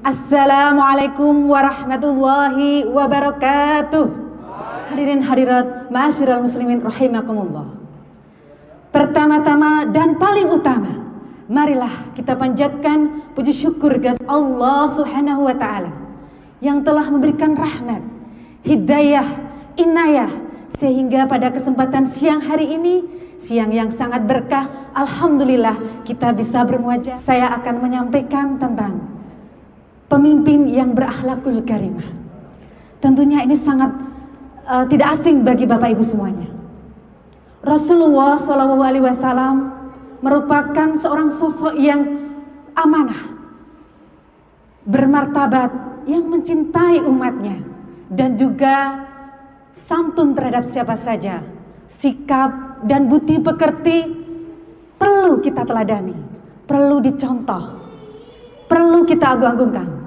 Assalamualaikum warahmatullahi wabarakatuh. Hadirin hadirat ma'asyiral muslimin rahimakumullah. Pertama-tama dan paling utama, marilah kita panjatkan puji syukur kepada Allah Subhanahu wa taala yang telah memberikan rahmat, hidayah, inayah sehingga pada kesempatan siang hari ini, siang yang sangat berkah, alhamdulillah kita bisa bermuajah. Saya akan menyampaikan tentang pemimpin yang berakhlakul karimah. Tentunya ini sangat tidak asing bagi Bapak Ibu semuanya. Rasulullah SAW merupakan seorang sosok yang amanah, bermartabat, yang mencintai umatnya, dan juga santun terhadap siapa saja. Sikap dan budi pekerti perlu kita teladani, perlu dicontoh, perlu kita agung-agungkan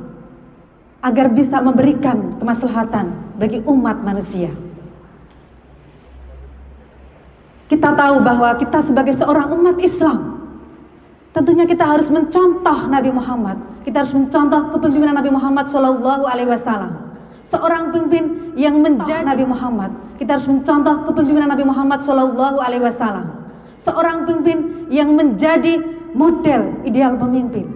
agar bisa memberikan kemaslahatan bagi umat manusia. Kita tahu bahwa kita sebagai seorang umat Islam, tentunya kita harus mencontoh Nabi Muhammad. Kita harus mencontoh kepemimpinan Nabi Muhammad SAW. Seorang pemimpin yang menjadi Nabi Muhammad. Kita harus mencontoh kepemimpinan Nabi Muhammad SAW. Seorang pemimpin yang menjadi model ideal pemimpin.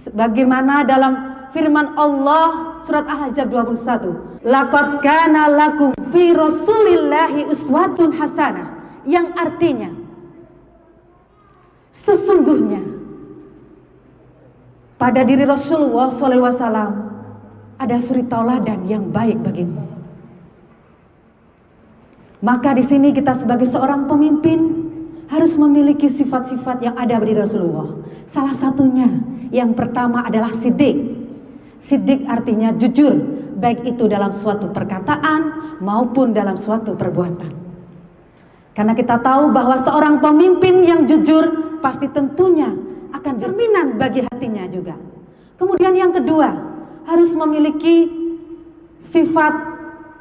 Sebagaimana dalam firman Allah surat Al-Ahzab 21, laqad kana lakum fi rasulillahi uswatun hasanah, yang artinya sesungguhnya pada diri Rasulullah SAW ada suri tauladan yang baik bagimu. Maka di sini kita sebagai seorang pemimpin harus memiliki sifat-sifat yang ada pada Rasulullah. Salah satunya yang pertama adalah siddiq. Siddiq artinya jujur, baik itu dalam suatu perkataan maupun dalam suatu perbuatan. Karena kita tahu bahwa seorang pemimpin yang jujur pasti tentunya akan cerminan bagi hatinya juga. Kemudian yang kedua, harus memiliki sifat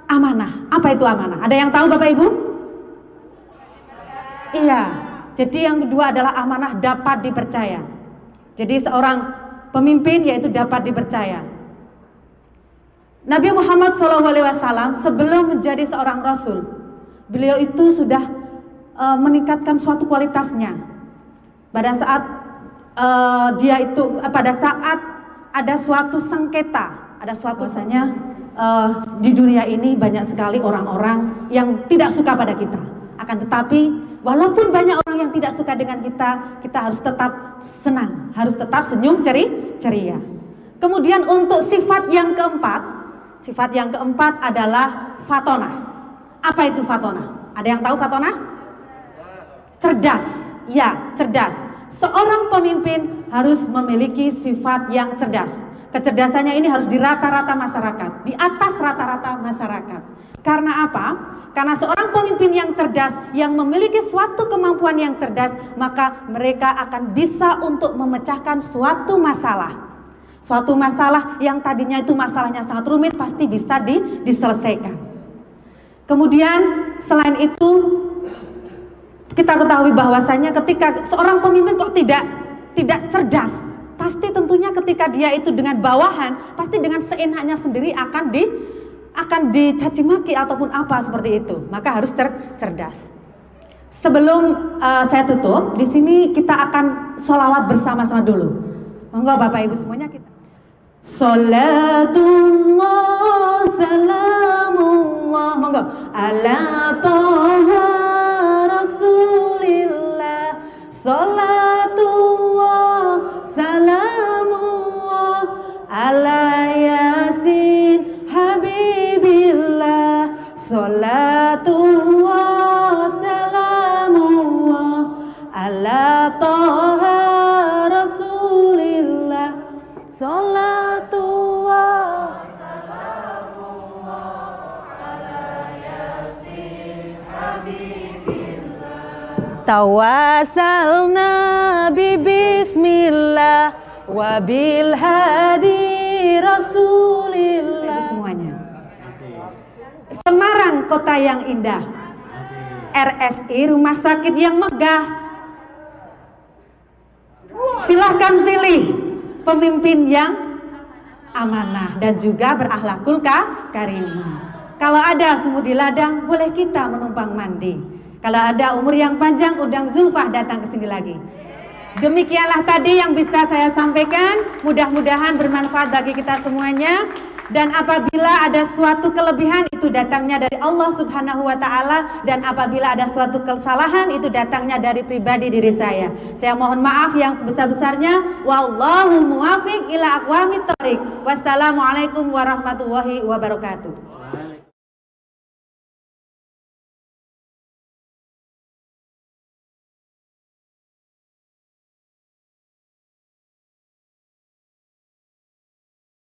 amanah. Apa itu amanah? Ada yang tahu Bapak Ibu? Iya, jadi yang kedua adalah amanah dapat dipercaya. Jadi seorang pemimpin yaitu dapat dipercaya. Nabi Muhammad SAW sebelum menjadi seorang Rasul, beliau itu sudah meningkatkan suatu kualitasnya. Pada saat pada saat ada suatu sengketa, ada suatu misalnya di dunia ini banyak sekali orang-orang yang tidak suka pada kita. Akan tetapi walaupun banyak orang yang tidak suka dengan kita, kita harus tetap senang, harus tetap senyum ceria. Kemudian untuk sifat yang keempat adalah fatonah. Apa itu fatonah? Ada yang tahu fatonah? Cerdas. Ya, cerdas. Seorang pemimpin harus memiliki sifat yang cerdas. Kecerdasannya ini harus di rata-rata masyarakat, di atas rata-rata masyarakat. Karena apa? Karena seorang pemimpin yang cerdas, yang memiliki suatu kemampuan yang cerdas, maka mereka akan bisa untuk memecahkan suatu masalah. Suatu masalah yang tadinya itu masalahnya sangat rumit, pasti bisa diselesaikan. Kemudian selain itu, kita ketahui bahwasanya ketika seorang pemimpin kok tidak cerdas, pasti tentunya ketika dia itu dengan bawahan, pasti dengan seenaknya sendiri akan dicaci maki ataupun apa seperti itu. Maka harus cerdas. Sebelum saya tutup, di sini kita akan sholawat bersama-sama dulu. Monggo Bapak Ibu semuanya kita. Salatullah salamullah, monggo, ala toha Rasulillah, salatullah salamullah, ala yasin habibillah, salatullah salamullah, ala toha Rasulillah, salatullah salamullah, ala yasin habibillah, tawasalna bi bismillah wa bil hadi Rasulillah. Semuanya. Semarang kota yang indah, RSI rumah sakit yang megah. Silahkan pilih pemimpin yang amanah dan juga berakhlakul karimah. Kalau ada sumur di ladang, boleh kita menumpang mandi. Kalau ada umur yang panjang, undang Zulfah datang ke sini lagi. Demikianlah tadi yang bisa saya sampaikan. Mudah-mudahan bermanfaat bagi kita semuanya. Dan apabila ada suatu kelebihan, itu datangnya dari Allah Subhanahu wa Ta'ala. Dan apabila ada suatu kesalahan, itu datangnya dari pribadi diri saya. Saya mohon maaf yang sebesar-besarnya. Wallahu muwafiq ila aqwamit thoriq. Wassalamualaikum warahmatullahi wabarakatuh.